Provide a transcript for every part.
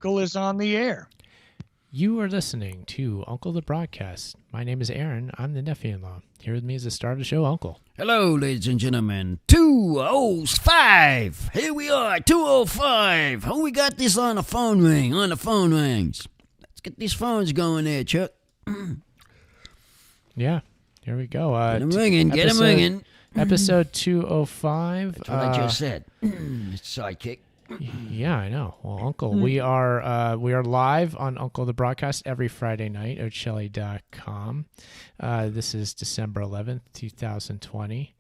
Uncle is on the air. You are listening to Uncle the Broadcast. My name is Aaron. I'm the nephew-in-law. Here with me is the star of the show, Uncle. Hello, ladies and gentlemen. 205. Here we are, 205. Oh, we got this on the phone ring, on the phone rings. Let's get these phones going there, Chuck. Yeah, here we go. Get them ringing, get them ringing. Episode 205. That's what I just said. Sidekick. Yeah, I know. Well, Uncle, we are live on Uncle the Broadcast every Friday night at Shelly.com. This is December 11th, 2020.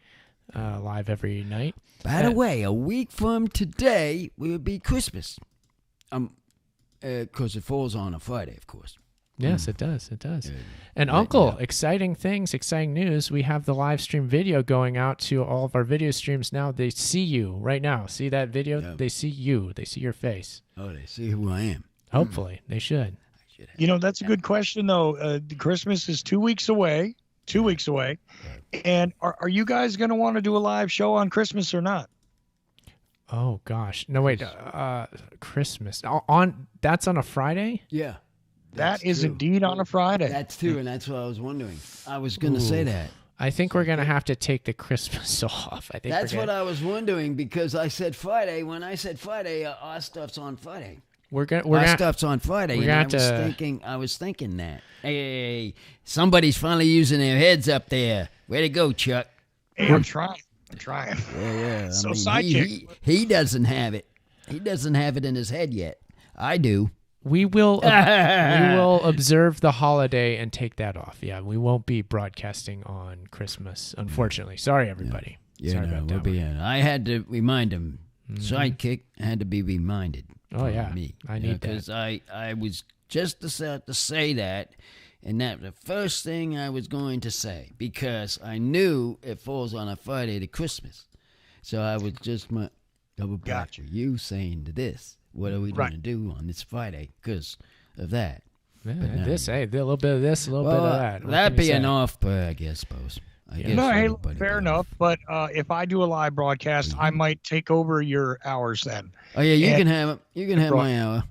Live every night. By the way, a week from today will be Christmas. Because it falls on a Friday, of course. Yes, it does. It does. And Uncle, exciting things, exciting news. We have the live stream video going out to all of our video streams now. They see you right now. See that video? Yeah. They see you. They see your face. Oh, they see who I am. Hopefully. They should. You know, that's a good question, though. Christmas is 2 weeks away. 2 weeks away. And are you guys going to want to do a live show on Christmas or not? Oh, gosh. No, wait. Christmas. That's on a Friday? Yeah. That is indeed on a Friday. That's true, and that's what I was wondering. I was going to say that. I think we're going to have to take the Christmas off. I think that's what I was wondering, because I said Friday. When I said Friday, our stuff's on Friday. Our stuff's on Friday, and I was thinking that. Hey, somebody's finally using their heads up there. Way to go, Chuck. Hey, I'm trying. Yeah. So sidekick. He doesn't have it. He doesn't have it in his head yet. I do. We will observe the holiday and take that off. Yeah, we won't be broadcasting on Christmas, unfortunately. Sorry, everybody. Sorry about that. I had to remind him. Sidekick had to be reminded. Oh, yeah. Me. I need that. Because I was just to say that, and that the first thing I was going to say, because I knew it falls on a Friday to Christmas. So I was just double back to you saying to this. What are we going to do on this Friday because of that? Yeah, a little bit of this, a little bit of that. That'd be an off, I guess, suppose. Fair enough. But if I do a live broadcast, I might take over your hours then. Oh yeah, you can have my hour.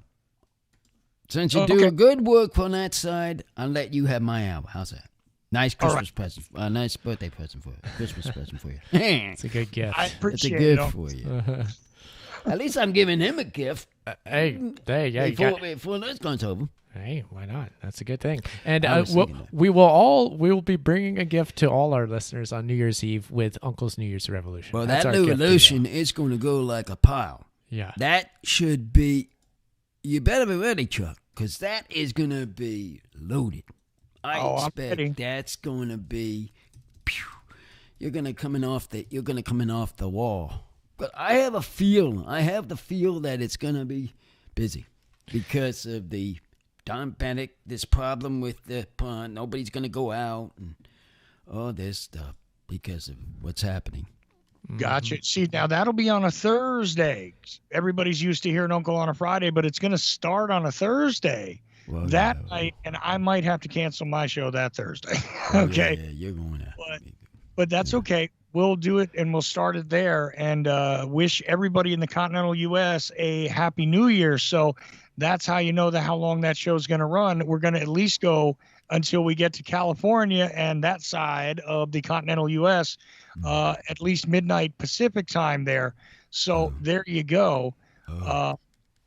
Since you do a good work on that side, I'll let you have my hour. How's that? Nice Christmas present. Nice birthday present for you. Christmas present for you. It's a good gift. I appreciate it. It's a gift for you. At least I'm giving him a gift. Before this goes over. Hey, why not? That's a good thing. And we will be bringing a gift to all our listeners on New Year's Eve with Uncle's New Year's Revolution. Well, that revolution is going to go like a pile. Yeah. That should be. You better be ready, Chuck, because that is going to be loaded. I expect that's going to be. You're going to come in off the wall. But I have the feel that it's going to be busy because of the pandemic, this problem with the pond. Nobody's going to go out and all this stuff because of what's happening. Gotcha. See, now that'll be on a Thursday. Everybody's used to hearing Uncle on a Friday, but it's going to start on a Thursday. Well, night, and I might have to cancel my show that Thursday. Okay. Yeah, you're going to. But that's okay. We'll do it, and we'll start it there, and wish everybody in the continental U.S. a Happy New Year. So that's how you know how long that show's going to run. We're going to at least go until we get to California and that side of the continental U.S., at least midnight Pacific time there. So there you go.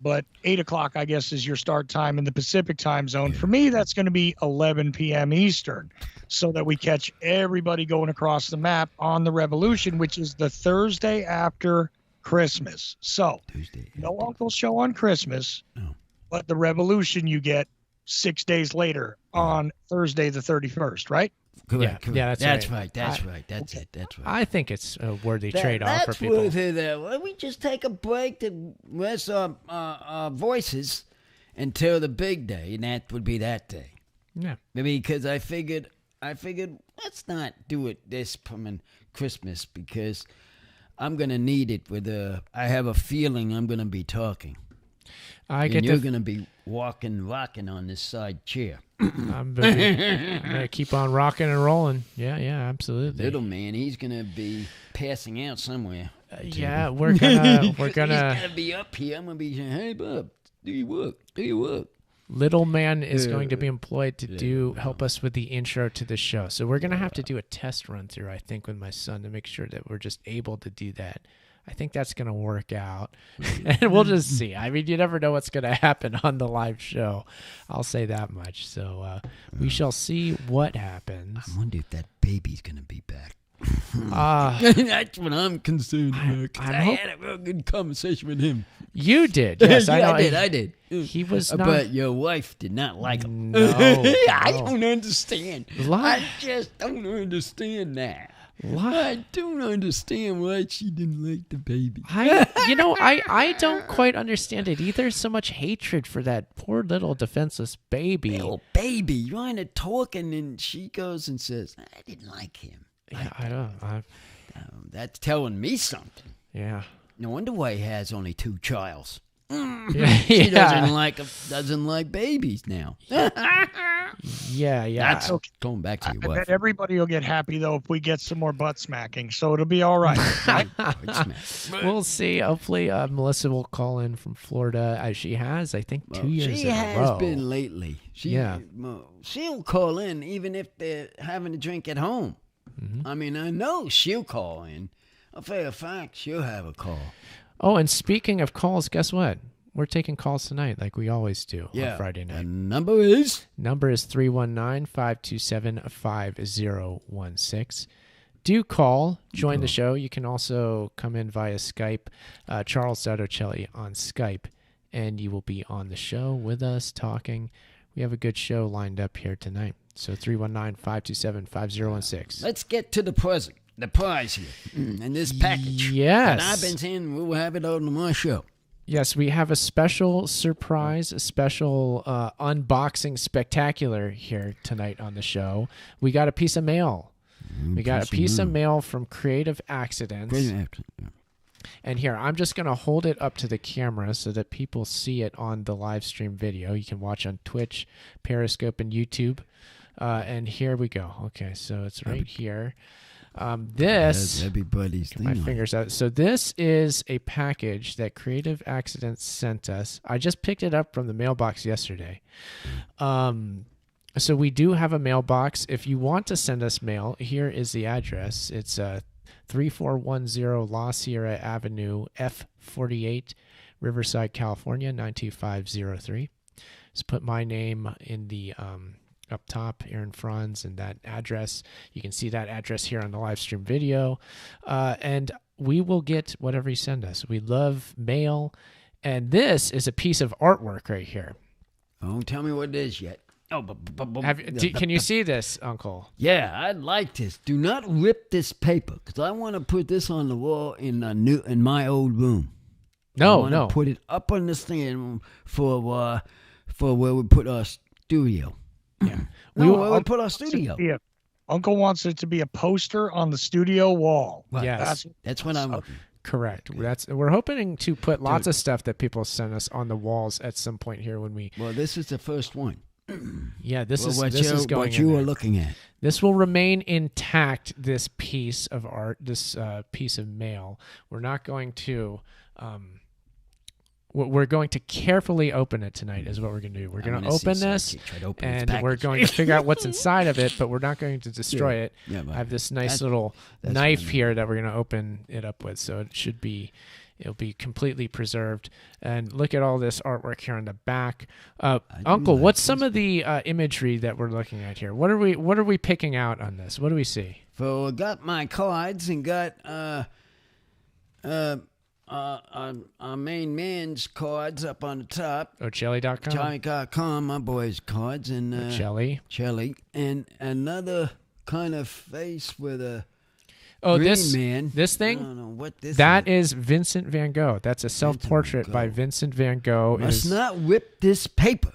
But 8 o'clock, I guess, is your start time in the Pacific time zone. For me, that's going to be 11 p.m. Eastern, so that we catch everybody going across the map on the Revolution, which is the Thursday after Christmas. So no Uncle show on Christmas, but the Revolution you get 6 days later on Thursday the 31st, right? Correct. Yeah, that's right. That's right. That's right. I think it's a worthy trade-off for people. That's worth it. Why don't we just take a break to rest our voices until the big day, and that would be that day. Yeah. Because I figured let's not do it this coming Christmas, because I'm going to need it I have a feeling I'm going to be talking. You're going to be rocking on this side chair. I'm gonna keep on rocking and rolling. Yeah, absolutely. Little man, he's gonna be passing out somewhere. Yeah, we're gonna. He's gonna be up here. I'm gonna be saying, "Hey, Bob, Do your work. Little man is going to be employed to help us with the intro to the show. So we're going to have to do a test run through, I think, with my son to make sure that we're just able to do that. I think that's going to work out. And we'll just see. I mean, you never know what's going to happen on the live show. I'll say that much. So we shall see what happens. I wonder if that baby's going to be back. That's what I'm concerned about. I had a real good conversation with him. You did, yes. I did. He was not. But your wife did not like him. No, I don't understand. Why? I just don't understand that. Why? I don't understand why she didn't like the baby. I don't quite understand it either. So much hatred for that poor little defenseless baby. Little baby, trying to talk, and then she goes and says, "I didn't like him." Yeah, I don't. That's telling me something. Yeah. No wonder why he has only 2 childs. She doesn't like babies now. Yeah. That's okay. Going back to your wife. I bet everybody will get happy though if we get some more butt smacking, so it'll be all right. We'll see. Hopefully, Melissa will call in from Florida, as she has, I think, 2 years in a row. She has been lately. She'll call in even if they're having a drink at home. Mm-hmm. I mean, I know she'll call in. For a fact, she'll have a call. Oh, and speaking of calls, guess what? We're taking calls tonight like we always do on Friday night. The number is? Number is 319-527-5016. Do call. Join the show. You can also come in via Skype. Charles Ocelli on Skype. And you will be on the show with us talking. We have a good show lined up here tonight. So 319-527-5016. Let's get to the present. The prize here. And this package. Yes. And I've been saying we'll have it on my show. Yes, we have a special surprise, a special unboxing spectacular here tonight on the show. We got a piece of mail. We got a piece of mail from Creative Accidents. And here, I'm just going to hold it up to the camera so that people see it on the live stream video. You can watch on Twitch, Periscope, and YouTube. And here we go. Okay, so it's right here. This, everybody's get my fingers out. So this is a package that Creative Accidents sent us. I just picked it up from the mailbox yesterday. So we do have a mailbox. If you want to send us mail, here is the address. It's 3410 La Sierra Avenue, F48, Riverside, California, 92503. Just put my name in the up top, Aaron Franz, and that address. You can see that address here on the live stream video. And we will get whatever you send us. We love mail. And this is a piece of artwork right here. Don't tell me what it is yet. Oh, can you see this, Uncle? Yeah, I'd like this. Do not rip this paper, because I want to put this on the wall in my old room. I want to put it up on the stand for where we put our studio. Yeah, we will put our studio. Uncle wants it to be a poster on the studio wall. Well, yes, that's what I'm. Correct. We're hoping to put lots of stuff that people send us on the walls at some point here when we. Well, this is the first one. Yeah, this is going. What you are looking at. This will remain intact. This piece of art, this piece of mail. We're not going to. We're going to carefully open it tonight is what we're going to do. We're going to open this, and we're going to figure out what's inside of it, but we're not going to destroy it. Yeah, I have this nice little knife here that we're going to open it up with, so it'll be completely preserved. And look at all this artwork here on the back. Uncle, what's some of the imagery that we're looking at here? What are we picking out on this? What do we see? So I got my cards and got our main man's cards up on the top. Ocelli.com. Ocelli.com, my boy's cards. And Ocelli. And another kind of face with a man. This thing? I don't know what this That is Vincent van Gogh. That's a self-portrait by Vincent van Gogh. Must not rip this paper.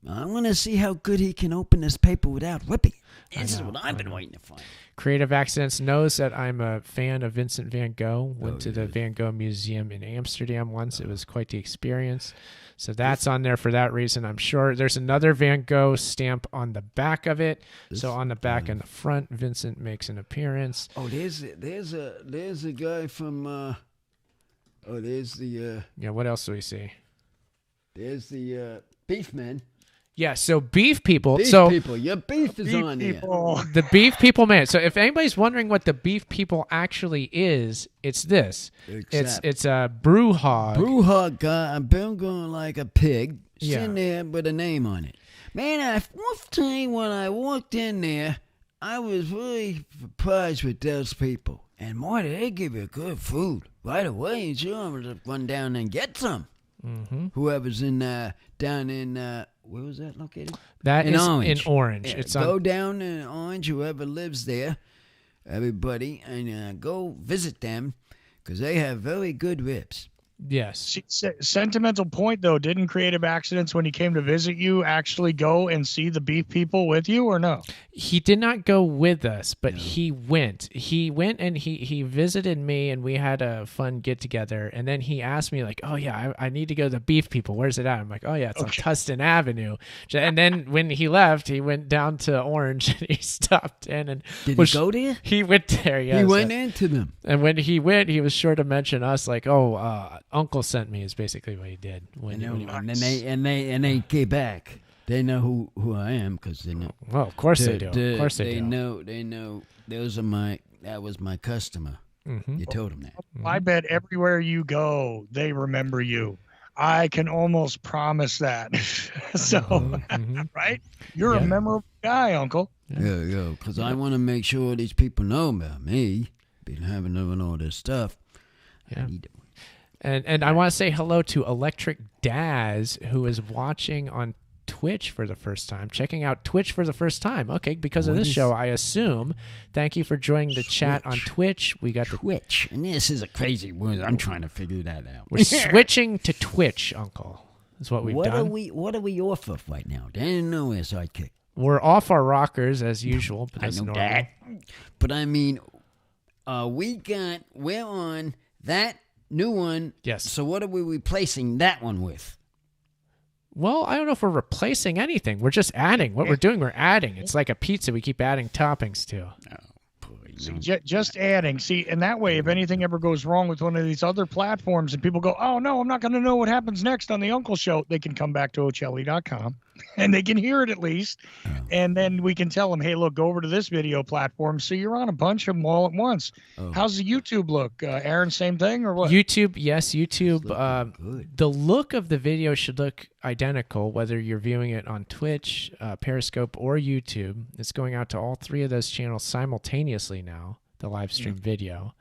I want to see how good he can open this paper without ripping. This is what I've been waiting to find. Creative Accidents knows that I'm a fan of Vincent van Gogh. Went to the Van Gogh Museum in Amsterdam once. It was quite the experience. So that's on there for that reason. I'm sure there's another Van Gogh stamp on the back of it. So on the back and the front, Vincent makes an appearance. Oh, there's a guy from. There's the. Yeah. What else do we see? There's the beef men. Yeah, so beef people. Your beef is on people. There. The beef people, man. So if anybody's wondering what the beef people actually is, it's this. It's a brew hog. Brew hog guy. I'm going like a pig, sitting there with a name on it. Man, one time when I walked in there, I was really surprised with those people. And Marty, they give you good food right away. And sure, I'm going to run down and get some. Mm-hmm. Whoever's down in where was that located? That is Orange. In Orange. Yeah, it's go down in Orange. Whoever lives there, everybody, and go visit them because they have very good ribs. Yes. Sentimental point, though, didn't Creative Accidents, when he came to visit you, actually go and see the beef people with you, or no? He did not go with us, but he went. He went and he visited me, and we had a fun get-together. And then he asked me, like, oh, yeah, I need to go to the beef people. Where's it at? I'm like, oh, yeah, it's on Tustin Avenue. And then when he left, he went down to Orange, and he stopped in. And Did he go there? He went there, yes. He went into them. And when he went, he was sure to mention us, like, Uncle sent me is basically what he did. And they came back. They know who I am because they know. Well, of course they do. Of course they do. They know. That was my customer. Mm-hmm. You told them that. I bet everywhere you go, they remember you. I can almost promise that. So, right? You're a memorable guy, Uncle. Yeah. Because I want to make sure these people know about me. Been having all this stuff. Yeah. I need to. And I want to say hello to Electric Daz, who is watching on Twitch for the first time, checking out Twitch for the first time. Okay, because of this show, I assume. Thank you for joining the chat on Twitch. We got Twitch, and this is a crazy word. I'm trying to figure that out. We're switching to Twitch, Uncle. Is what we've done. What are we off of right now? They didn't know we're sidekick. We're off our rockers as usual. But that's I know normal. that. But I mean, we're on that new one. Yes. So what are we replacing that one with? Well, I don't know if we're replacing anything. We're just adding. What we're doing, we're adding. It's like a pizza. We keep adding toppings to. See, just adding. See, and that way, if anything ever goes wrong with one of these other platforms and people go, oh, no, I'm not going to know what happens next on the Uncle Show, they can come back to Ocelli.com and they can hear it at least. And then we can tell them, hey, look, go over to this video platform. So you're on a bunch of them all at once. How's the YouTube look? Aaron, same thing or what? YouTube, yes, YouTube. The look of the video should look identical, whether you're viewing it on Twitch, Periscope, or YouTube. It's going out to all three of those channels simultaneously now, the live stream video.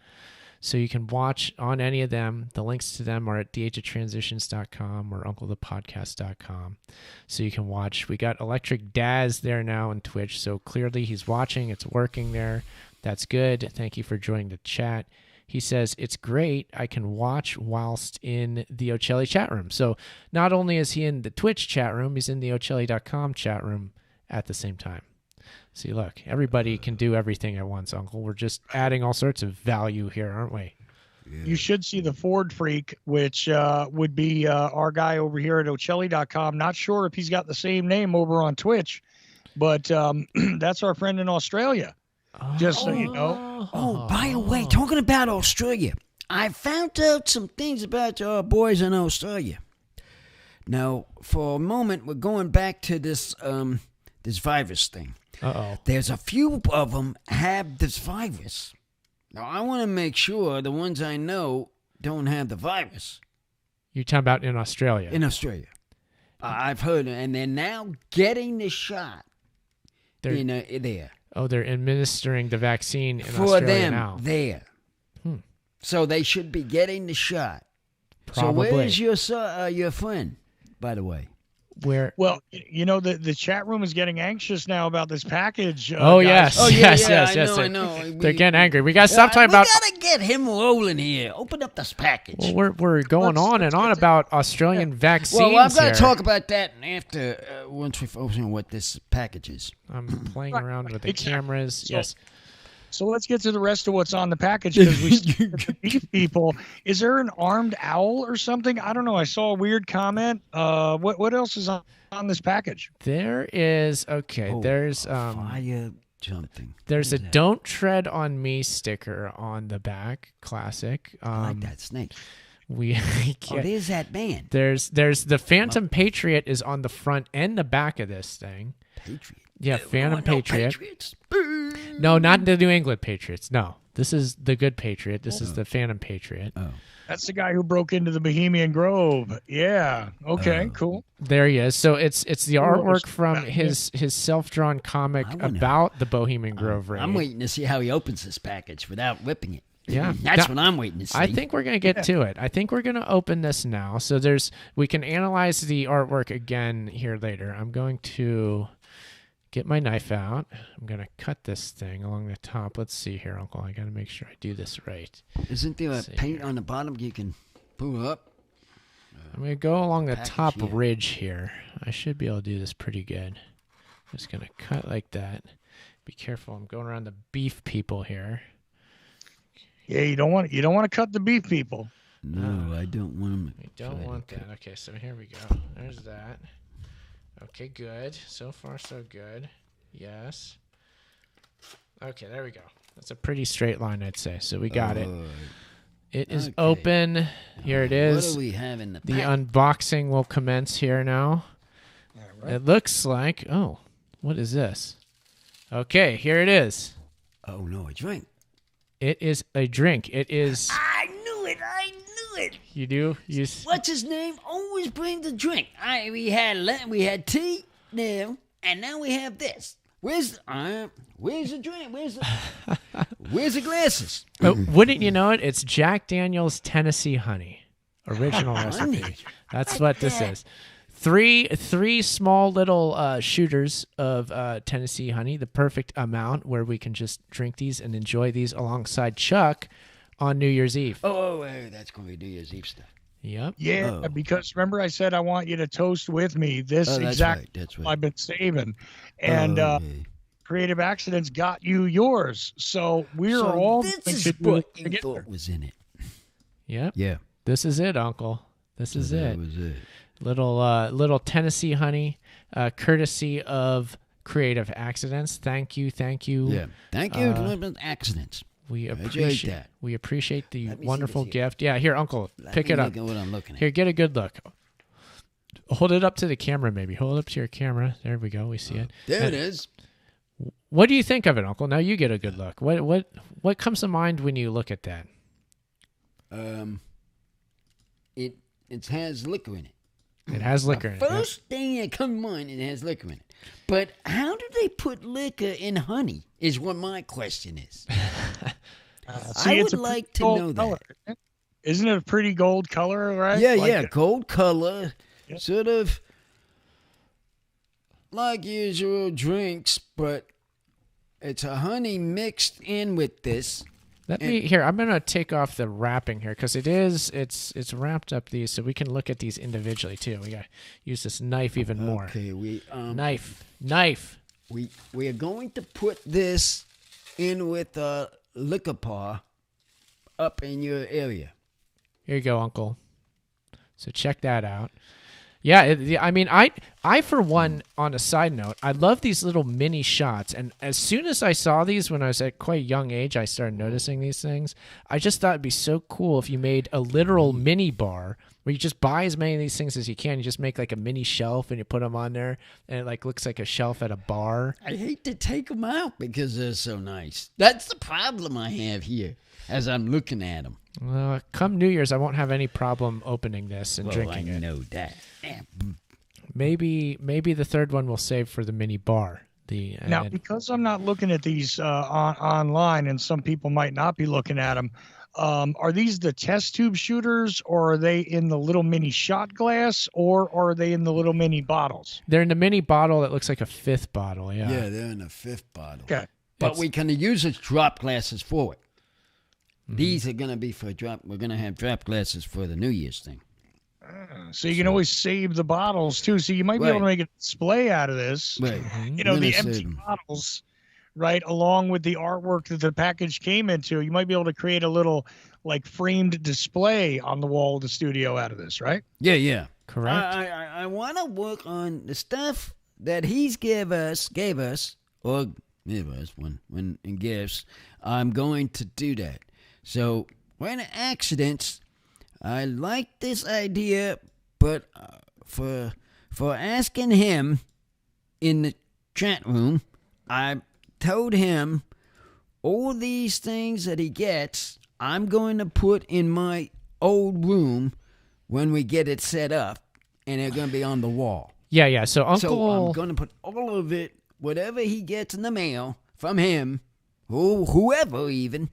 So you can watch on any of them. The links to them are at theageoftransitions.com or unclethepodcast.com. So you can watch. We got Electric Daz there now on Twitch. So clearly he's watching. It's working there. That's good. Thank you for joining the chat. He says, it's great. I can watch whilst in the Ocelli chat room. So not only is he in the Twitch chat room, he's in the Ocelli.com chat room at the same time. See, look, everybody can do everything at once, Uncle. We're just adding all sorts of value here, aren't we? You should see the Ford Freak, which would be our guy over here at Ocelli.com. Not sure if he's got the same name over on Twitch, but that's our friend in Australia. Just so you know. Oh, by the way, talking about Australia, I found out some things about our boys in Australia. Now, for a moment, we're going back to this virus thing. There's a few of them have this virus. Now, I want to make sure the ones I know don't have the virus. You're talking about in Australia? In Australia. I've heard, and they're now getting the shot there. Oh, they're administering the vaccine in for Australia them now. There. So they should be getting the shot. Probably. So where's your friend, by the way? Where? Well, you know, the chat room is getting anxious now about this package. Yes. Yes. I know. They're getting angry. We got to stop talking about. We got to get him rolling here. Open up this package. Well, we're going on and on about Australian vaccines. Well, I'm going to talk about that after once we focus on what this package is. I'm playing around with the cameras. Yes. So let's get to the rest of what's on the package because we see the beef people. Is there an armed owl or something? I don't know. I saw a weird comment. What else is on this package? There is there's fire jumping. There's a "Don't Tread on Me" sticker on the back. Classic. I like that snake. We Oh, there's that band. There's the Phantom Patriot is on the front and the back of this thing. Patriot. Yeah, Phantom Patriot. Patriots. No, not the New England Patriots. No, this is the good Patriot. This is the Phantom Patriot. Oh. That's the guy who broke into the Bohemian Grove. Yeah. Okay. Cool. There he is. So it's the artwork from his self-drawn comic about the Bohemian Grove raid. I'm waiting to see how he opens this package without ripping it. Yeah, That's what I'm waiting to see. I think we're going to get to it. I think we're going to open this now. So we can analyze the artwork again here later. I'm going to get my knife out. I'm going to cut this thing along the top. Let's see here, Uncle. I got to make sure I do this right. Isn't there a paint on the bottom you can pull up? I'm going to go along the top ridge here. I should be able to do this pretty good. I'm just going to cut like that. Be careful. I'm going around the beef people here. Yeah, you don't want to cut the beef people. No, I don't want them. We don't want that. Okay, so here we go. There's that. Okay, good. So far, so good. Yes. Okay, there we go. That's a pretty straight line, I'd say. So we got it. It is open. Here it is. What do we have in the pack? The unboxing will commence here now. All right. It looks like, oh, what is this? Okay, here it is. Oh, no, a drink. It is a drink. It is. I knew it. You do? What's his name? Always bring the drink. We had tea now, and now we have this. Where's the drink? Where's the glasses? Wouldn't you know it? It's Jack Daniel's Tennessee Honey. Original recipe. That's what this is. Three small little shooters of Tennessee Honey, the perfect amount where we can just drink these and enjoy these alongside Chuck on New Year's Eve. Oh, that's going to be New Year's Eve stuff. Yep. Yeah, because remember I said I want you to toast with me. That's right. I've been saving. And Creative Accidents got you yours. So we're all this is what you thought was in it. Yep. Yeah. This is it, Uncle. This is it. That was it. Little Tennessee Honey, courtesy of Creative Accidents. Thank you. Yeah, thank you, Accidents. We appreciate the wonderful gift. Yeah, here, Uncle, pick it up. Look at what I'm looking at. Here, get a good look. Hold it up to the camera, maybe. Hold it up to your camera. There we go. We see it. There it is. What do you think of it, Uncle? Now you get a good look. What comes to mind when you look at that? It has liquor in it. It has liquor in it. First thing that comes to mind, it has liquor in it. But how do they put liquor in honey is what my question is. I would like to know that. Isn't it a pretty gold color, right? Yeah, gold color. Yeah. Sort of like usual drinks, but it's a honey mixed in with this. I'm gonna take off the wrapping here because it's wrapped up these so we can look at these individually too. We gotta use this knife even more. Okay, knife. We are going to put this in with a liquor paw up in your area. Here you go, Uncle. So check that out. Yeah, I for one, on a side note, I love these little mini shots. And as soon as I saw these when I was at quite a young age, I started noticing these things. I just thought it'd be so cool if you made a literal mini bar where you just buy as many of these things as you can. You just make like a mini shelf and you put them on there, and it like looks like a shelf at a bar. I hate to take them out because they're so nice. That's the problem I have here as I'm looking at them. Well, come New Year's, I won't have any problem opening this and drinking it. I know that. Maybe the third one we'll save for the mini bar. Because I'm not looking at these online, and some people might not be looking at them. Are these the test tube shooters, or are they in the little mini shot glass, or are they in the little mini bottles? They're in the mini bottle that looks like a fifth bottle. Yeah. Yeah, they're in the fifth bottle. Okay. But we can use as drop glasses for it. Mm-hmm. These are going to be for drop. We're going to have drop glasses for the New Year's thing. So you can always save the bottles too. So you might be able to make a display out of this. Right. The empty bottles, right, along with the artwork that the package came into. You might be able to create a little like framed display on the wall of the studio out of this, right? Yeah. Correct. I want to work on the stuff that he's gave us when in gifts. I'm going to do that. So when accidents, I like this idea, but for asking him in the chat room, I told him all these things that he gets, I'm going to put in my old room when we get it set up, and they're going to be on the wall. Yeah. So Uncle... So I'm going to put all of it, whatever he gets in the mail from him, whoever even,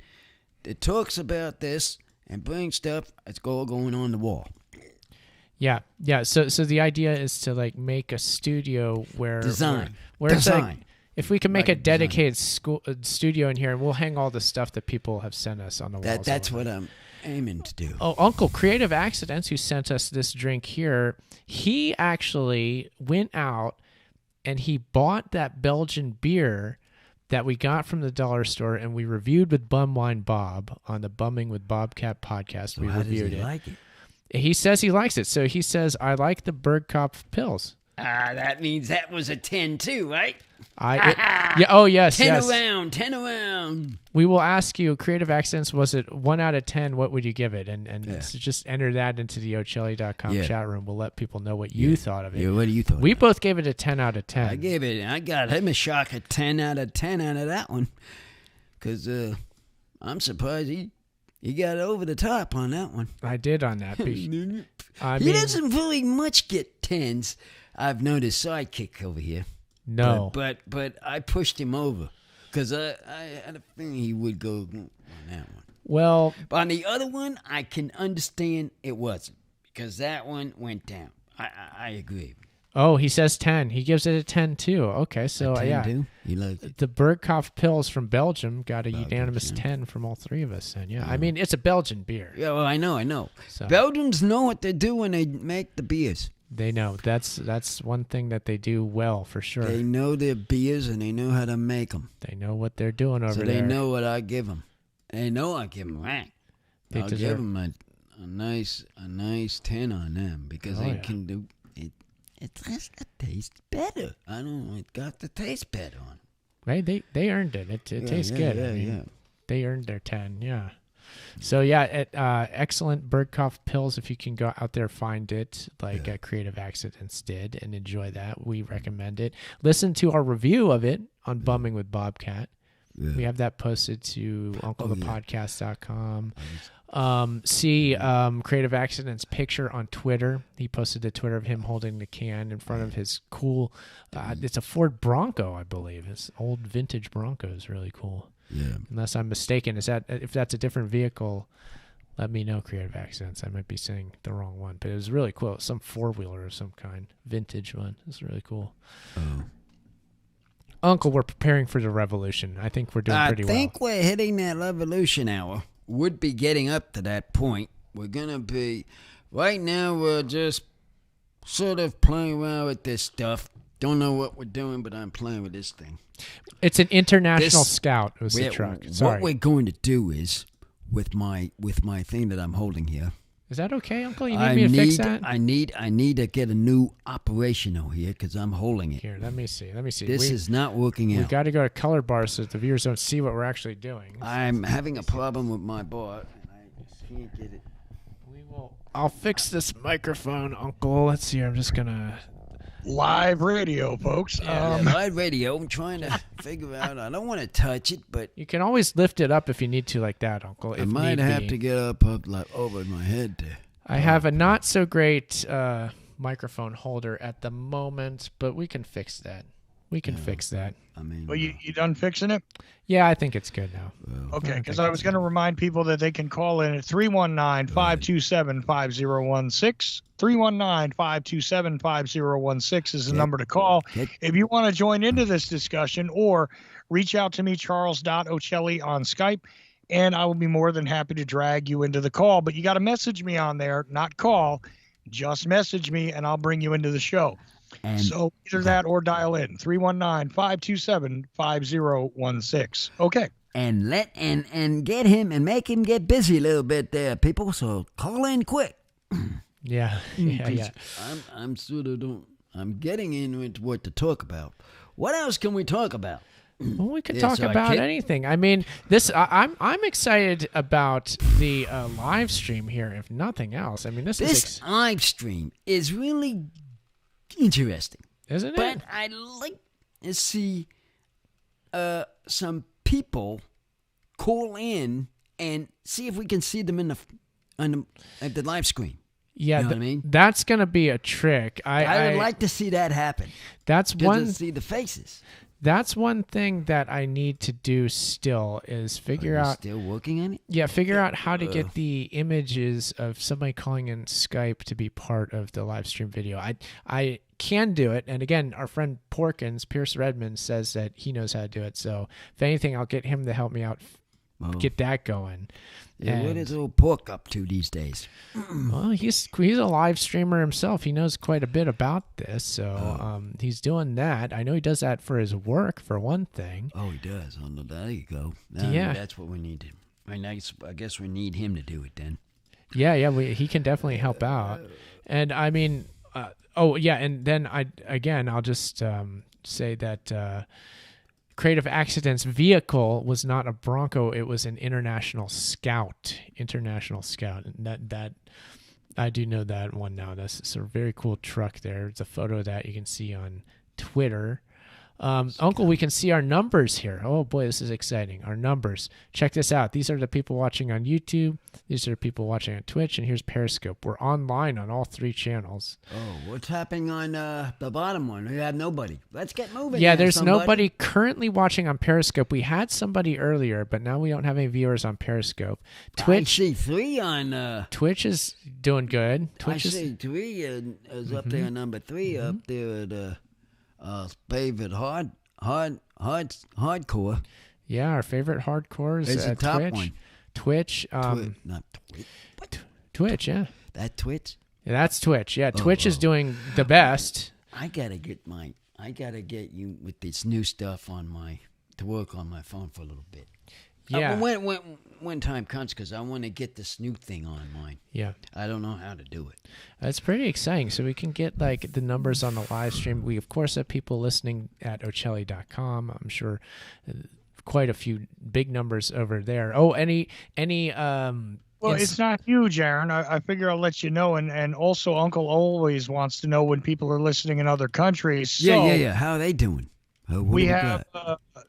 that talks about this and brings stuff, it's all going on the wall. Yeah. So the idea is to like make a studio where design. It's like, if we can make a dedicated studio in here, and we'll hang all the stuff that people have sent us on the walls. That's what I'm aiming to do. Oh, Uncle Creative Accidents, who sent us this drink here, he actually went out and he bought that Belgian beer that we got from the dollar store, and we reviewed with Bum Wine Bob on the Bumming with Bobcat podcast. So we reviewed does he like it? He says he likes it. So he says, I like the Bergkopf pills. That means that was a 10 too, right? Yes. 10 around. We will ask you, Creative Accidents, was it 1 out of 10? What would you give it? And so just enter that into the Ochelli.com chat room. We'll let people know what you thought of it. Yeah, what do you thought? We both gave it a 10 out of 10. I got him a shock at 10 out of 10 out of that one. Because I'm surprised he got over the top on that one. I did on that. He doesn't really much get 10s. I've noticed Sidekick over here. No. But I pushed him over because I had a feeling he would go on that one. Well. But on the other one, I can understand it wasn't because that one went down. I agree. Oh, he says 10. He gives it a 10 too. Okay, so 10 too? You like it? The Bergkopf pills from Belgium got a unanimous 10 from all three of us. And I mean, it's a Belgian beer. Yeah, well, I know. So. Belgians know what they do when they make the beers. They know. That's one thing that they do well, for sure. They know their beers and they know how to make them. They know what they're doing over there. So they know what I give them. They know I give them right. I'll give them a nice 10 on them because they can do it. It tastes better. I don't know. It got the taste better on it. Right? They earned it. It tastes good. Yeah. They earned their 10. Yeah. So excellent Bergkopf pills. If you can go out there, find it like Creative Accidents did and enjoy that. We recommend it. Listen to our review of it on Bumming with Bobcat. Yeah. We have that posted to unclethepodcast.com. See Creative Accidents picture on Twitter. He posted a Twitter of him holding the can in front of his cool, it's a Ford Bronco, I believe. His old vintage Bronco is really cool. Yeah. Unless I'm mistaken. If that's a different vehicle, let me know, Creative Accidents. I might be saying the wrong one, but it was really cool. Some four-wheeler of some kind. Vintage one. It's really cool. Oh. Uncle, we're preparing for the revolution. I think we're doing pretty well. I think we're hitting that revolution hour. Would be getting up to that point. We're going to be... Right now, we're just sort of playing around with this stuff. Don't know what we're doing, but I'm playing with this thing. It's an international scout. It was the truck. Sorry. What we're going to do is, with my thing that I'm holding here... Is that okay, Uncle? You need me to fix that? I need to get a new operational here because I'm holding it. Here, let me see. This is not working out. We've got to go to color bar so that the viewers don't see what we're actually doing. I'm having a problem with my bar, and I just can't get it. I'll fix this microphone, Uncle. Let's see. I'm just going to... Live radio, folks. Live radio. I'm trying to figure out. I don't want to touch it, but you can always lift it up if you need to, like that, Uncle. I might have to get up like over my head there. I have a not so great microphone holder at the moment, but we can fix that. Fix that. I mean, well, you done fixing it? Yeah, I think it's good now. Well, okay, because I was going to remind people that they can call in at 319-527-5016. 319-527-5016 is the number to call. If you want to join into this discussion or reach out to me, Charles.Ochelli on Skype, and I will be more than happy to drag you into the call. But you got to message me on there, not call. Just message me, and I'll bring you into the show. So either that or dial in 319-527-5016. Okay. And get him and make him get busy a little bit there, people. So call in quick. Yeah. I'm getting into what to talk about. What else can we talk about? Well, we could talk about anything. I mean, I'm excited about the live stream here, if nothing else. I mean, this live stream is really interesting, isn't it? But I'd like to see some people call in and see if we can see them at the live screen. Yeah, you know what I mean? That's going to be a trick. I would like to see that happen. To see the faces. That's one thing that I need to do still is figure out. Still working on it? Yeah, figure out how to get the images of somebody calling in Skype to be part of the live stream video. I can do it. And again, our friend Pierce Redmond, says that he knows how to do it. So if anything, I'll get him to help me out, get that going. Yeah, what is old Pork up to these days? Well, he's a live streamer himself. He knows quite a bit about this, so he's doing that. I know he does that for his work, for one thing. Oh, he does. Oh, there you go. Yeah, that's what we need. I guess we need him to do it then. Yeah, he can definitely help out. And I mean, and then I'll just say that. Creative Accidents' vehicle was not a Bronco; it was an International Scout. And that I do know that one now. That's a very cool truck. There, it's a photo of that you can see on Twitter. Uncle, we can see our numbers here. Oh boy, this is exciting. Our numbers. Check this out. These are the people watching on YouTube. These are the people watching on Twitch. And here's Periscope. We're online on all 3 channels. Oh, what's happening on the bottom one? We have nobody. Let's get moving. Yeah, there's nobody currently watching on Periscope. We had somebody earlier, but now we don't have any viewers on Periscope. Twitch. I see 3 on... Twitch is doing good. See 3 is up there, number 3, up there at... favorite hardcore. Yeah, our favorite hardcore is the top Twitch. One. Twitch. Not Twitch. What? Twitch, yeah. That Twitch? Yeah, that's Twitch. Yeah, Twitch is doing the best. I gotta get you with this new stuff to work on my phone for a little bit. Yeah. When time comes, because I want to get this new thing on mine. Yeah. I don't know how to do it. That's pretty exciting. So we can get like the numbers on the live stream. We of course have people listening at Ocelli.com. I'm sure quite a few big numbers over there. Oh, any well, it's not huge, Aaron. I figure I'll let you know. And also, Uncle always wants to know when people are listening in other countries. So yeah. How are they doing? We have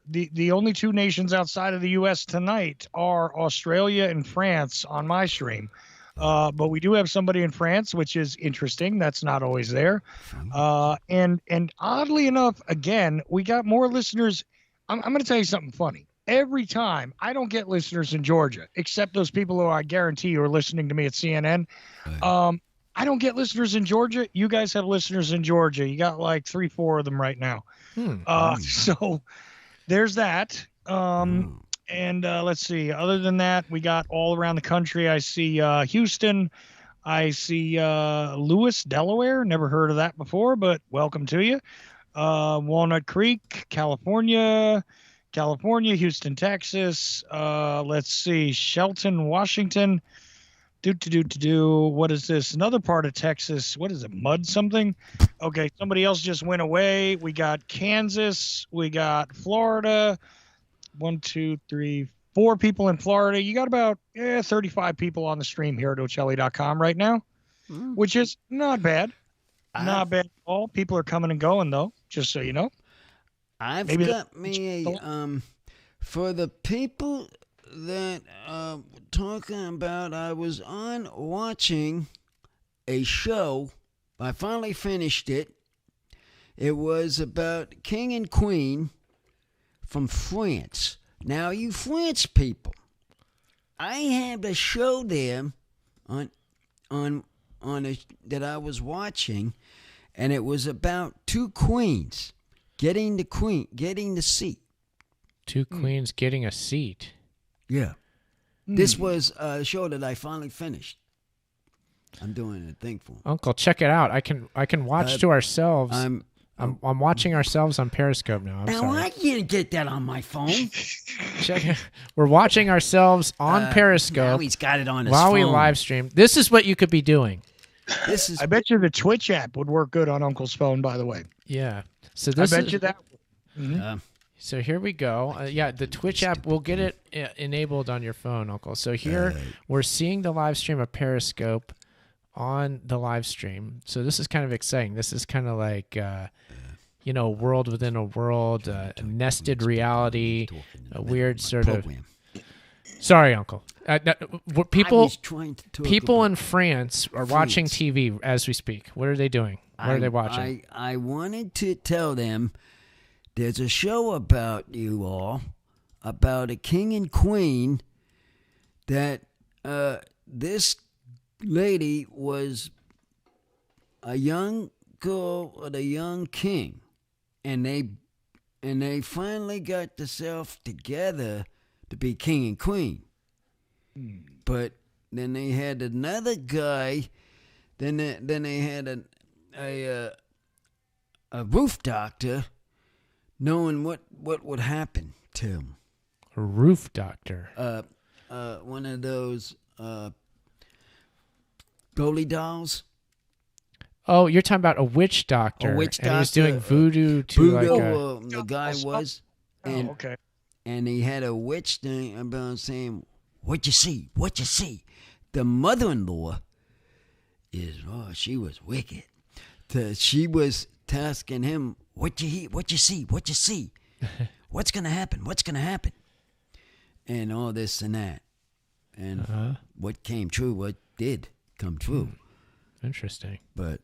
the only 2 nations outside of the U.S. tonight are Australia and France on my stream. But we do have somebody in France, which is interesting. That's not always there. And oddly enough, again, we got more listeners. I'm going to tell you something funny. Every time I don't get listeners in Georgia, except those people who I guarantee you are listening to me at CNN. I don't get listeners in Georgia. You guys have listeners in Georgia. You got like 3-4 of them right now. So there's that. And let's see. Other than that, we got all around the country. I see Houston. I see Lewis, Delaware. Never heard of that before, but welcome to you. Walnut Creek, California, Houston, Texas. Let's see. Shelton, Washington. What is this? Another part of Texas. What is it? Mud something? Okay, somebody else just went away. We got Kansas. We got Florida. 1, 2, 3, 4 people in Florida. You got about 35 people on the stream here at Ocelli.com right now, which is not bad. Not bad at all. People are coming and going, though, just so you know. I've got me a, for the people that talking about, I was on watching a show. I finally finished it. It was about King and Queen from France. Now, you French people, I had a show there that I was watching, and it was about 2 queens getting the seat. 2 queens getting a seat. Yeah. This was a show that I finally finished. I'm doing a thing for 'em. Uncle, check it out. I can watch to ourselves. I'm watching ourselves on Periscope now. I'm sorry. I can't get that on my phone. Check it. We're watching ourselves on Periscope. Now he's got it on his while phone. we live stream. This is what you could be doing. I bet you the Twitch app would work good on Uncle's phone, by the way. Yeah. So I bet you that. So here we go. Yeah, the Twitch app, we'll get it enabled on your phone, Uncle. So here we're seeing the live stream of Periscope on the live stream. So this is kind of exciting. This is kind of like, world within a world, a nested reality, a weird sort of... Sorry, Uncle. People in France are watching TV as we speak. What are they doing? What are they watching? I wanted to tell them there's a show about you all, about a king and queen, that this lady was a young girl with a young king, and they finally got themselves together to be king and queen. But then they had another guy. Then they had a roof doctor, knowing what would happen to him. A roof doctor. One of those goalie dolls. Oh, you're talking about a witch doctor. A witch doctor. And he's doing voodoo to the guy was. And, okay. And he had a witch thing about saying, "What you see? What you see?" The mother-in-law she was wicked. She was tasking him, "What you hear? What you see? What you see? What's gonna happen? What's gonna happen?" And all this and that. And what came true? What did come true? Interesting. But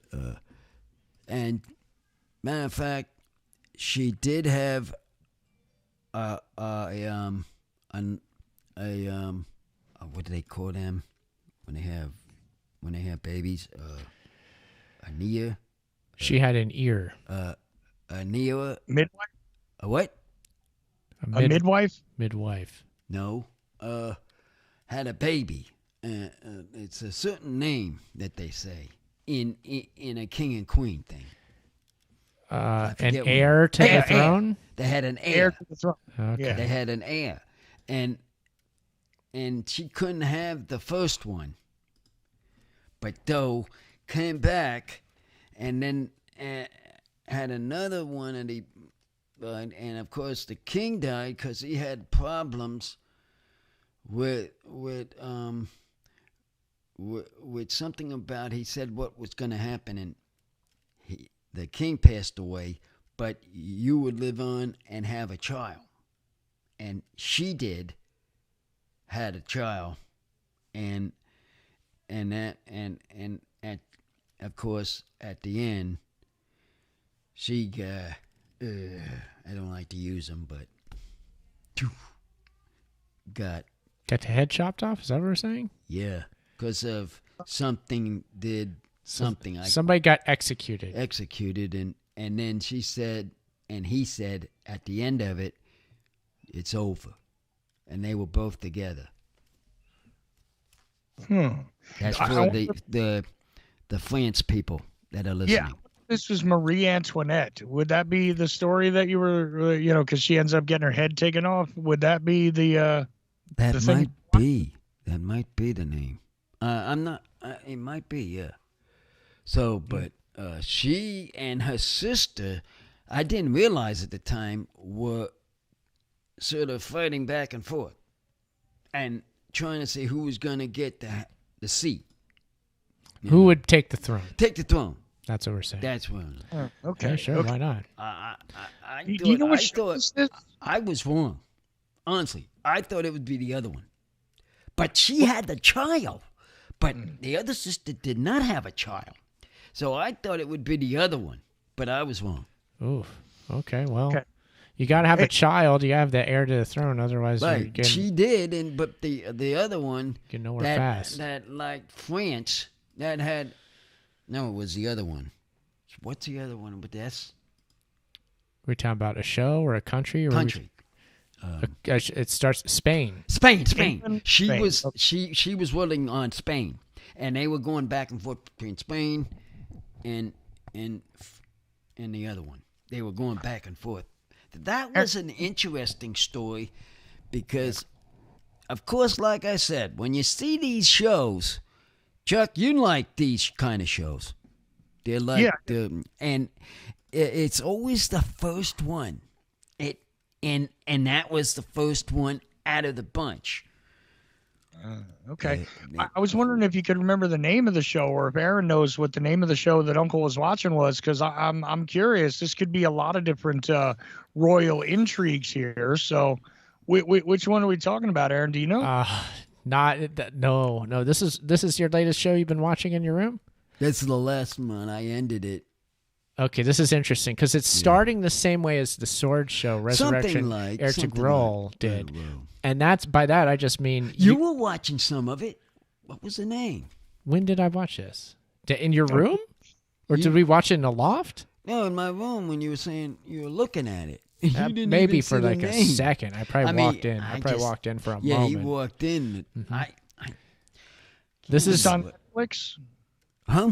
and matter of fact, she did have what do they call them when they have babies? A Nia. She had an ear. A Nia. Midwife. A what? A midwife. Midwife. No. Had a baby. It's a certain name that they say in a king and queen thing. An heir to the throne? They had an heir to the throne. Okay. Yeah. They had an heir. And she couldn't have the first one. But though came back and then had another one, and of course the king died because he had problems with something about, he said what was going to happen, and the king passed away, but you would live on and have a child. And she had a child, and of course at the end she got I don't like to use them, but got the head chopped off. Is that what we're saying? Yeah, because of something. Somebody got executed. And then she said, and he said at the end of it, it's over, and they were both together. That's for the France people that are listening. Yeah, this was Marie Antoinette. Would that be the story that you were, because she ends up getting her head taken off? Would that be the that might be. That might be the name. I'm not. It might be. Yeah. So, but she and her sister, I didn't realize at the time, were sort of fighting back and forth, and trying to see who was going to get the seat. Who would take the throne? Take the throne. That's what we're saying. That's what. Okay, sure. Okay. Why not? I was wrong. Honestly, I thought it would be the other one. But she had the child. But the other sister did not have a child. So I thought it would be the other one. But I was wrong. Oof. Okay, well, you got to have a child. You have the heir to the throne. Otherwise, right. She did, but the other one, get nowhere fast. That like France, that had, no, it was the other one. What's the other one? But that's. We're talking about a show or a country? Or country. It starts Spain. Spain. She was willing on Spain, and they were going back and forth between Spain and the other one. They were going back and forth. That was an interesting story because, of course, like I said, when you see these shows, Chuck, you like these kind of shows. They're like and it's always the first one. and that was the first one out of the bunch. Okay. I was wondering if you could remember the name of the show, or if Aaron knows what the name of the show that Uncle was watching was, because I'm curious. This could be a lot of different royal intrigues here. So, which one are we talking about, Aaron? Do you know? No. This is your latest show you've been watching in your room? That's the last one. I ended it. Okay, this is interesting because it's starting the same way as the Sword Show, Resurrection, Heir to Grohl did. And by that I just mean you were watching some of it. What was the name? When did I watch this? In your room? Or did we watch it in a loft? No, in my room when you were saying you were looking at it. Maybe for like a second. I probably walked in. I probably walked in for a moment. Yeah, you walked in. Mm-hmm. This is on Netflix? Huh?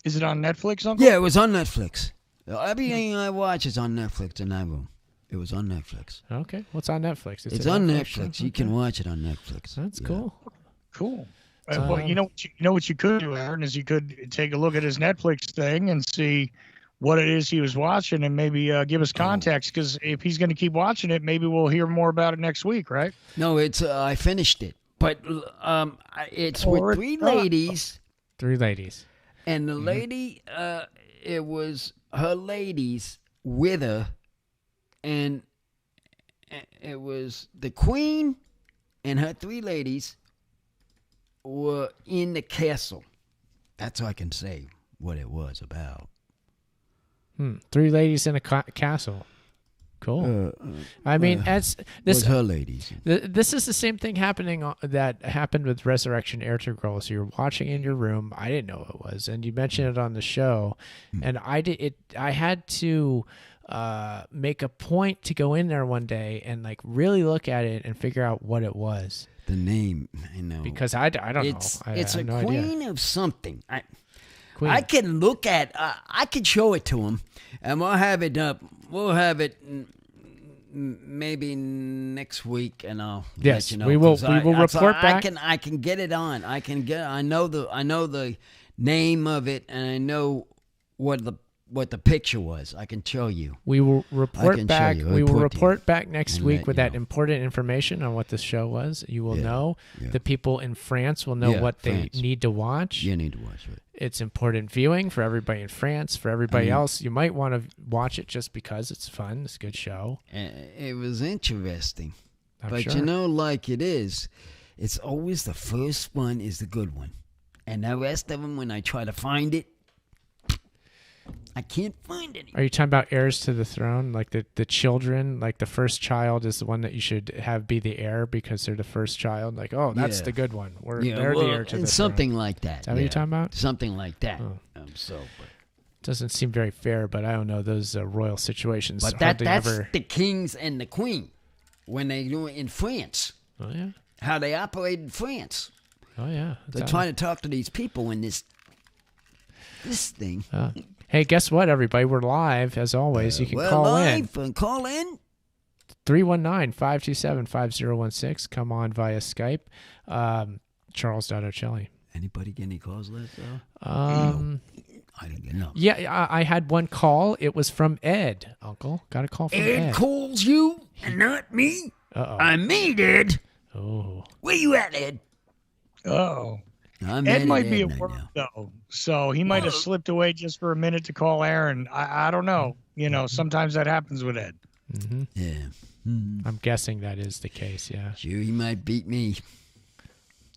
Is it on Netflix, Uncle? Yeah, it was on Netflix. Everything I watch is on Netflix in that room. It was on Netflix. Okay. What's on Netflix? It's on Netflix. You can watch it on Netflix. That's cool. Cool. Well, you know what you could do, Aaron, is you could take a look at his Netflix thing and see what it is he was watching, and maybe give us context, because if he's going to keep watching it, maybe we'll hear more about it next week, right? No, it's I finished it, but it's with three ladies. Three ladies. And the lady, it was her ladies with her, and it was the queen and her three ladies were in the castle. That's all I can say what it was about. Three ladies in a castle. Cool. I mean, this was her ladies. This is the same thing happening that happened with Resurrection Heir to Grohl. So you're watching in your room. I didn't know what it was, and you mentioned it on the show, and I had to make a point to go in there one day and like really look at it and figure out what it was. The name, I know, because I don't know. It's a no queen idea. of something. Queen. I can look at. I could show it to him, and we'll have it up. We'll have it maybe next week, and I'll let you know. We will report back. I can get it on. I know the name of it, and I know what the picture was. I can show you. We will report back. We will report back next week with that important information on what the show was. You will know. Yeah. The people in France will know what they need to watch. You need to watch it. It's important viewing for everybody in France. For everybody else, you might want to watch it just because it's fun. It's a good show. It was interesting. But sure. Like it is, it's always the first one is the good one. And the rest of them, when I try to find it, I can't find any. Are you talking about heirs to the throne? Like the children, like the first child is the one that you should have be the heir because they're the first child? Like, oh, that's the good one. They're the heir to the something throne. Like that. Is that what you're talking about? Something like that. Oh. Doesn't seem very fair, but I don't know those royal situations. But that's the kings and the queen when they do it in France. Oh, yeah. How they operate in France. Oh, yeah. They're trying to talk to these people in this thing. Hey, guess what, everybody? We're live, as always. You can call in. Call in. 319-527-5016. Come on via Skype. Charles.Ocelli. Anybody get any calls last I didn't get enough. Yeah, I had one call. It was from Ed, Uncle. Got a call from Ed. Ed calls you and not me? Uh-oh. I made Ed. Oh. Where you at, Ed? Oh. Ed might be at work, though, so he might have slipped away just for a minute to call Aaron. I don't know. Sometimes that happens with Ed. Mm-hmm. Yeah. Mm-hmm. I'm guessing that is the case, yeah. Sure, he might beat me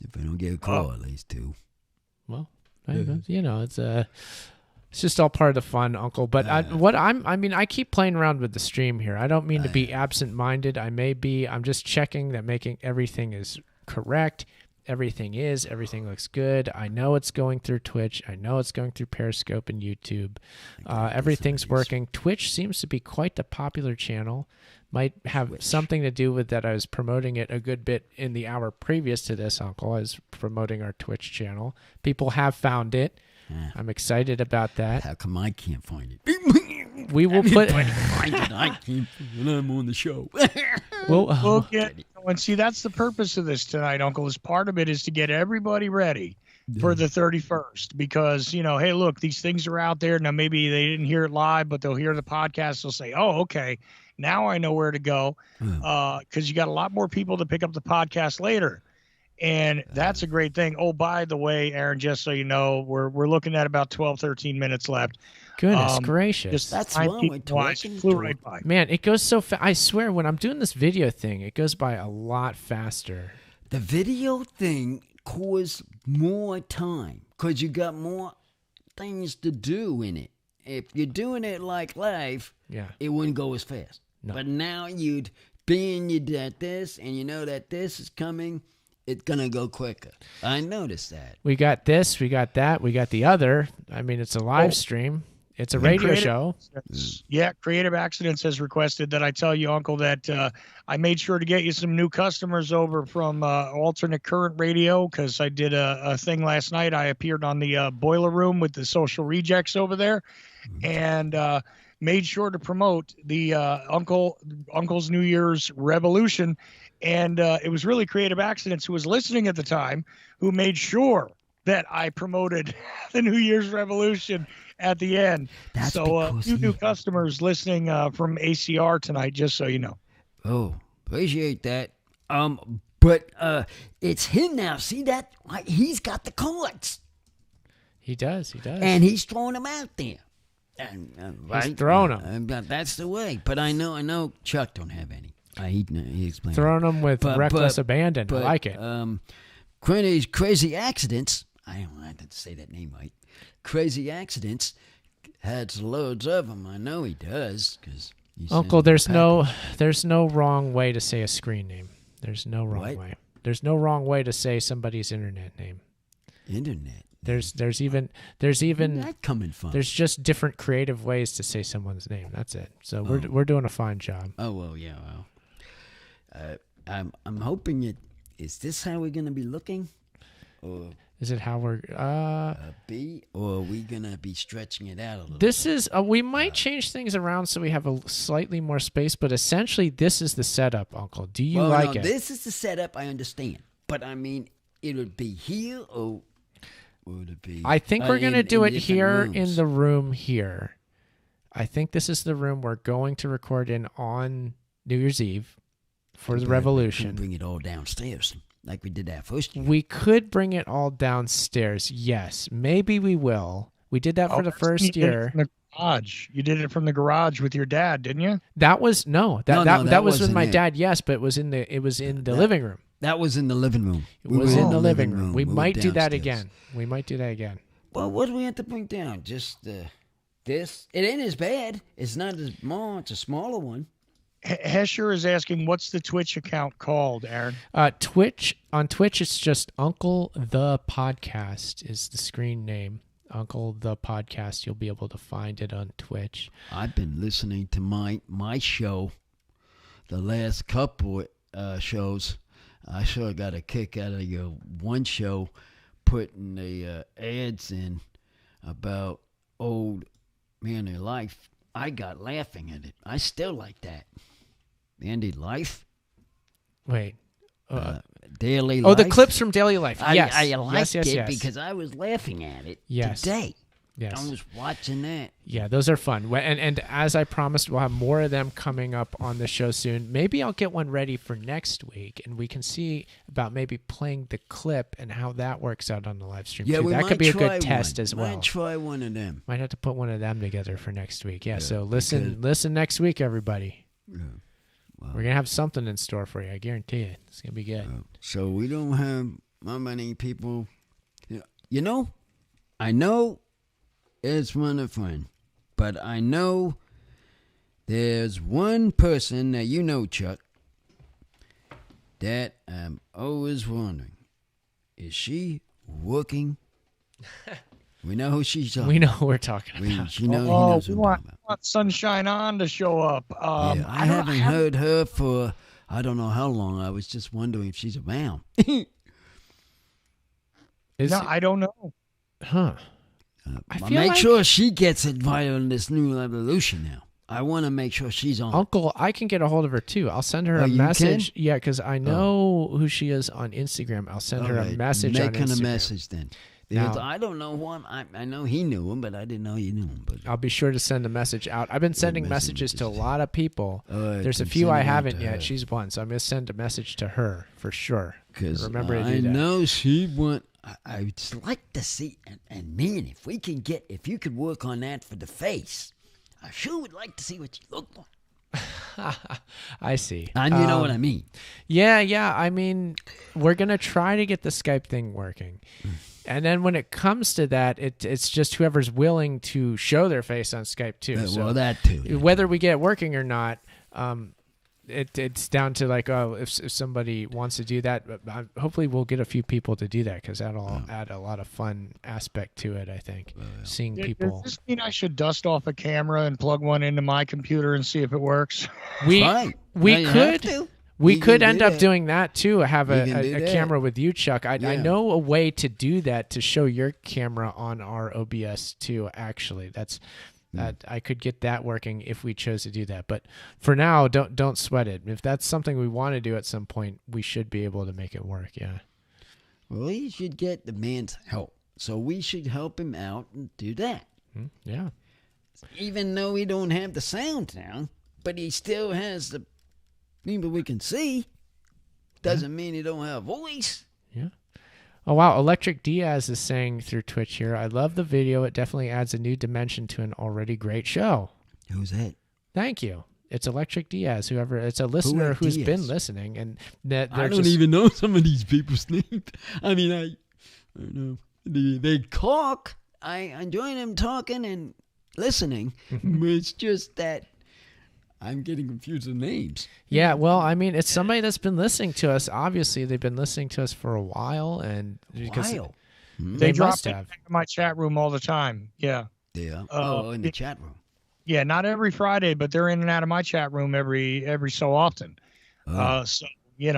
if I don't get a call at least two. Well, it's just all part of the fun, Uncle. But I keep playing around with the stream here. I don't mean to be absent-minded. I may be. I'm just checking that making everything is correct. Everything looks good. I know it's going through Twitch. I know it's going through Periscope and YouTube. Everything's working. Twitch seems to be quite the popular channel. Might have something to do with that. I was promoting it a good bit in the hour previous to this, Uncle. I was promoting our Twitch channel. People have found it. I'm excited about that. How come I can't find it? We will put. I can't. I'm on the show. We'll get. And see, that's the purpose of this tonight, Uncle. Is part of it is to get everybody ready for the 31st, because hey, look, these things are out there now. Maybe they didn't hear it live, but they'll hear the podcast. They'll say, "Oh, okay, Now I know where to go because you got a lot more people to pick up the podcast later. And that's a great thing. Oh, by the way, Aaron, just so you know, we're looking at about 12, 13 minutes left. Goodness gracious. That's long. We're talking. Flew right by. Man, it goes so fast. I swear, when I'm doing this video thing, it goes by a lot faster. The video thing costs more time because you got more things to do in it. If you're doing it like live, it wouldn't go as fast. No. But now you did this, and you know that this is coming, it's going to go quicker. I noticed that. We got this, we got that, we got the other. I mean, it's a live stream. It's a radio show. Yeah, Creative Accidents has requested that I tell you, Uncle, that I made sure to get you some new customers over from Alternate Current Radio because I did a thing last night. I appeared on the Boiler Room with the Social Rejects over there and made sure to promote the Uncle's New Year's Revolution. And it was really Creative Accidents who was listening at the time who made sure that I promoted the New Year's Revolution at the end. That's so few new customers listening from ACR tonight, just so you know. Oh, appreciate that. But it's him now. See that? He's got the cards. He does. And he's throwing them out there. He's throwing them. That's the way. But I know Chuck don't have any. He explained. Throwing them with reckless abandon. I like it. Crazy Accidents. I don't have to say that name right. Crazy Accidents has loads of them. I know he does. Uncle, there's no wrong way to say a screen name. There's no wrong way. There's no wrong way to say somebody's internet name. Internet. There's even Where's that coming from? There's just different creative ways to say someone's name. That's it. So we're doing a fine job. Oh well, yeah. Well, I'm hoping it. Is this how we're gonna be looking? Or is it how we're B, or are we gonna be stretching it out a little? This is we might change things around so we have a slightly more space, but essentially this is the setup, Uncle. Do you like it? This is the setup. I understand, but I mean, it would be here or would it be? I think we're gonna do it here in the room here. I think this is the room we're going to record in on New Year's Eve for the Revolution. Bring it all downstairs. Like we did that first year. We could bring it all downstairs. Yes, maybe we will. We did that for the first year. The garage. You did it from the garage with your dad, didn't you? That was that was with my dad. Yes, but it was in the living room. That was in the living room. It was in the living room. We might do that again. Well, what do we have to bring down? Just this. It ain't as bad. It's not as small. It's a smaller one. Hesher is asking, what's the Twitch account called, Aaron? On Twitch, it's just Uncle the Podcast is the screen name. Uncle the Podcast. You'll be able to find it on Twitch. I've been listening to my show, the last couple shows. I sure got a kick out of your one show, putting the ads in about old man in life. I got laughing at it. I still like that. Andy Life. Wait. Daily Life. Oh, the clips from Daily Life. Yes. I liked it because I was laughing at it today. Yes. I was watching that. Yeah, those are fun. And as I promised, we'll have more of them coming up on the show soon. Maybe I'll get one ready for next week, and we can see about maybe playing the clip and how that works out on the live stream. Yeah, too. That could be a good test as well. Might try one of them. Might have to put one of them together for next week. Yeah, so listen next week, everybody. Yeah. Wow. We're going to have something in store for you. I guarantee it. It's going to be good. So we don't have how many people. You know, I know it's one a friend, but I know there's one person that you know, Chuck, that I'm always wondering, is she working? We know who she's talking about. We know who we're talking about. He knows we who want Sunshine On to show up. I haven't heard her for I don't know how long. I was just wondering if she's around. I don't know. Huh. Make sure she gets invited on this new Revolution now. I want to make sure she's on. Uncle, I can get a hold of her too. I'll send her a message. Yeah, because I know who she is on Instagram. I'll send her a message on Instagram. Make her a message then. Now, I don't know who I know he knew him, but I didn't know you knew him. But I'll be sure to send a message out. I've been sending messages to a lot of people. There's a few send I it out haven't to yet. her. She's one, so I'm going to send a message to her for sure. Because Remember to do I that. know she want. I'd like to see, and man, if you could work on that for the face, I sure would like to see what you look like. I see. And you know what I mean. Yeah. I mean, we're going to try to get the Skype thing working. And then when it comes to that, it's just whoever's willing to show their face on Skype too. Well, that too. Yeah. Whether we get it working or not, it's down to like, if somebody wants to do that, hopefully we'll get a few people to do that because that'll add a lot of fun aspect to it, I think. Seeing people. Does this mean I should dust off a camera and plug one into my computer and see if it works? We could. We You could can end do up that. doing that too. Have You can do a that. camera with you, Chuck. I Yeah. know a way to do that to show your camera on our OBS too. Actually, that I could get that working if we chose to do that. But for now, don't sweat it. If that's something we want to do at some point, we should be able to make it work. Yeah. Well, he should get the man's help, so we should help him out and do that. Yeah. Even though he don't have the sound now, but he still has the people we can see. Doesn't mean he don't have a voice. Yeah. Oh, wow. Electric Diaz is saying through Twitch here, I love the video. It definitely adds a new dimension to an already great show. Who's that? Thank you. It's Electric Diaz. It's a listener who's Diaz? been listening. And I don't even know some of these people's names. I mean, I don't know. They talk. I enjoy them talking and listening. But it's just that I'm getting confused with names. Yeah, well, I mean, it's somebody that's been listening to us. Obviously, they've been listening to us for a while, and because They drop must in have. my chat room all the time. Yeah. Yeah. In the chat room. Yeah, not every Friday, but they're in and out of my chat room every so often. So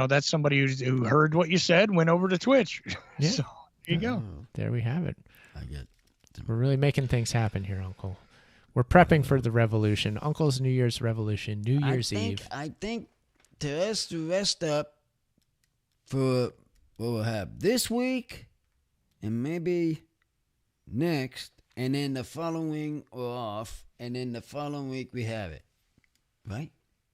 that's somebody who heard what you said, went over to Twitch. Yeah. So there you go. There we have it. I get. We're really making things happen here, Uncle. We're prepping for the revolution. Uncle's New Year's revolution, New Year's Eve. I think to us to rest up for what we'll have this week and maybe next, and then the following we're off, and then the following week we have it. Right?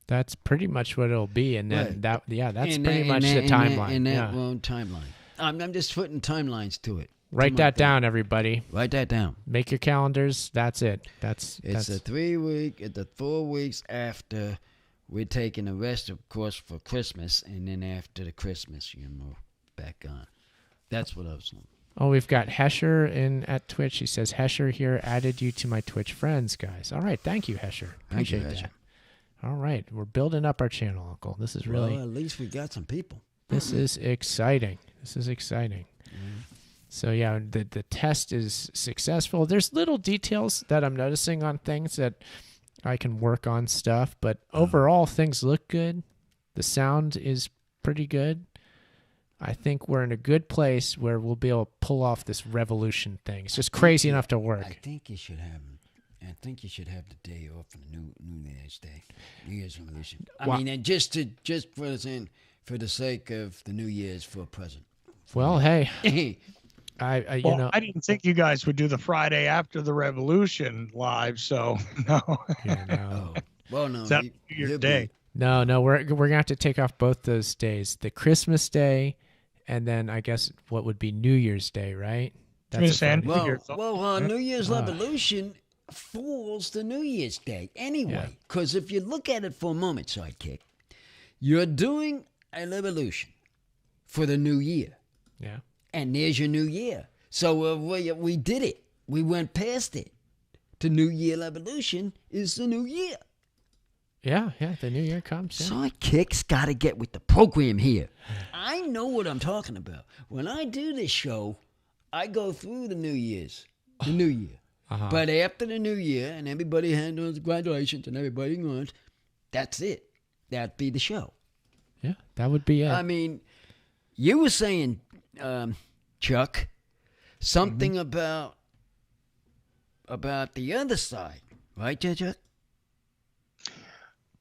That's pretty much what it'll be, and then Right. that's pretty much the timeline. Timeline. I'm just putting timelines to it. Write that down, everybody. Write that down. Make your calendars. That's it. It's a 3 week. It's the 4 weeks after we're taking the rest, of course, for Christmas, and then after the Christmas, back on. That's what I was saying. Oh, we've got Hesher in at Twitch. He says, Hesher here added you to my Twitch friends, guys. All right. Thank you, Hesher. Appreciate that. All right. We're building up our channel, Uncle. This is really... Well, at least we got some people. This is exciting. So, yeah, the test is successful. There's little details that I'm noticing on things that I can work on stuff, but overall, things look good. The sound is pretty good. I think we're in a good place where we'll be able to pull off this revolution thing. It's just crazy enough to work. I think you should have the day off for the New Year's Day, New Year's Revolution. I mean, and just for the sake of the New Year's for a present. Well, hey. I didn't think you guys would do the Friday after the revolution live, so no. Yeah, no. Well, no. Is that your day? No, we're gonna have to take off both those days, the Christmas Day, and then I guess what would be New Year's Day, right? That's New Year's Revolution falls to New Year's Day anyway. Because if you look at it for a moment, Sidekick, you're doing a revolution for the new year. Yeah. And there's your new year. So we did it. We went past it. The New Year Revolution is the new year. Yeah, the new year comes. Yeah. Sidekick's got to get with the program here. I know what I'm talking about. When I do this show, I go through the New Year. But after the New Year, and everybody handles graduations and everybody goes, that's it. That'd be the show. Yeah, that would be it. I mean, you were saying... Chuck, something about the other side, right, Chuck?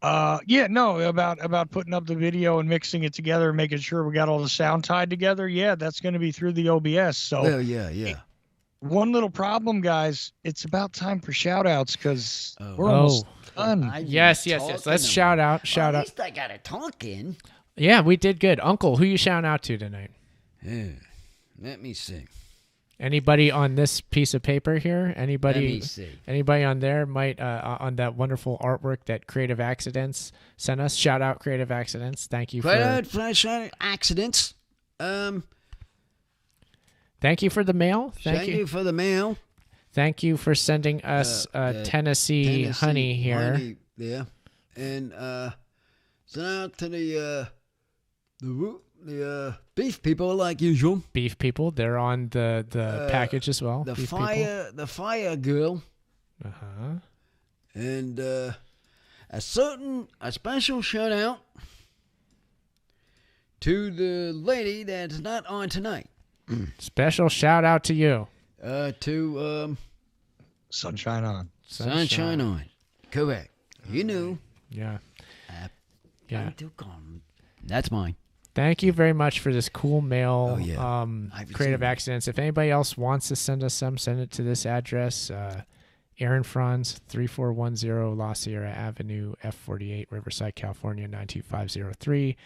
About putting up the video and mixing it together and making sure we got all the sound tied together. Yeah, that's going to be through the OBS. So well, yeah. One little problem, guys. It's about time for shout outs because we're almost done. Yes. Let's shout out. At least I got a talk in. Yeah, we did good. Uncle, who you shouting out to tonight? Yeah. Let me see. Anybody on this piece of paper here? Anybody? Let me see. Anybody on there might on that wonderful artwork that Creative Accidents sent us? Shout out Creative Accidents. Thank you for accidents. Thank you for the mail. Thank you for the mail. Thank you for sending us Tennessee honey here. Honey, yeah, and send out to the beef people like usual. Beef people, they're on the package as well. The fire girl. And a special shout out to the lady that's not on tonight. Special shout out to you. To Sunshine on. Sunshine on. Correct. You knew. Yeah. That's mine. Thank you very much for this cool mail. Oh, yeah. Creative Accidents. If anybody else wants to send us some, send it to this address. Aaron Franz, 3410 La Sierra Avenue, F48, Riverside, California, 92503.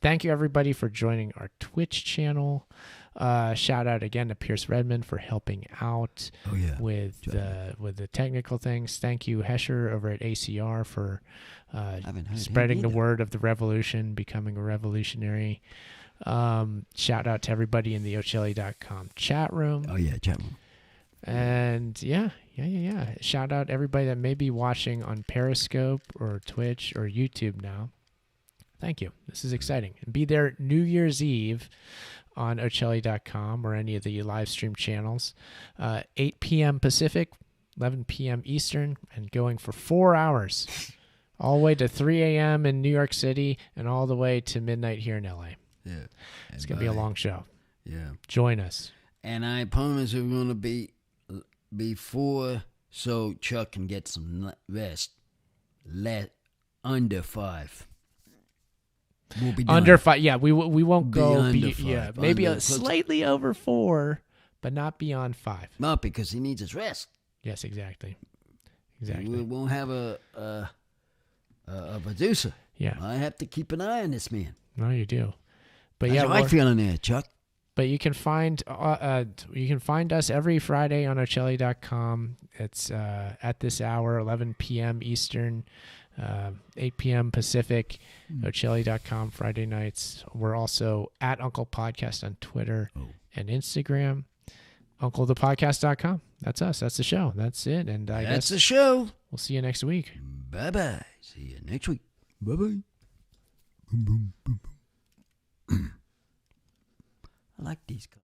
Thank you, everybody, for joining our Twitch channel. Shout out again to Pierce Redmond for helping out with the technical things. Thank you, Hesher, over at ACR, for spreading the word of the revolution, becoming a revolutionary. Shout out to everybody in the Ochelli.com chat room. Oh, yeah, chat room. And yeah. Shout out everybody that may be watching on Periscope or Twitch or YouTube now. Thank you. This is exciting. And be there New Year's Eve on Ochelli.com or any of the live stream channels. 8 p.m. Pacific, 11 p.m. Eastern, and going for 4 hours. All the way to 3 a.m. in New York City and all the way to midnight here in L.A. Yeah. It's going to be a long show. Yeah. Join us. And I promise we're going to be before so Chuck can get some rest. Under 5. We'll be done. Under 5. Yeah, we won't go under 5. Yeah, maybe slightly over 4, but not beyond 5. Not because he needs his rest. Yes, exactly. We won't have a producer. Yeah. I have to keep an eye on this man. No, you do. But How's your feeling there, Chuck? But you can find us every Friday on Ochelli.com. It's at this hour, 11 p.m. Eastern, 8 p.m. Pacific. Ochelli.com Friday nights. We're also at Uncle Podcast on Twitter and Instagram. UncleThePodcast.com. That's us. That's the show. That's it. And I guess that's the show. We'll see you next week. Bye-bye. See you next week. Bye-bye. Boom, boom, boom, boom. I like these guys.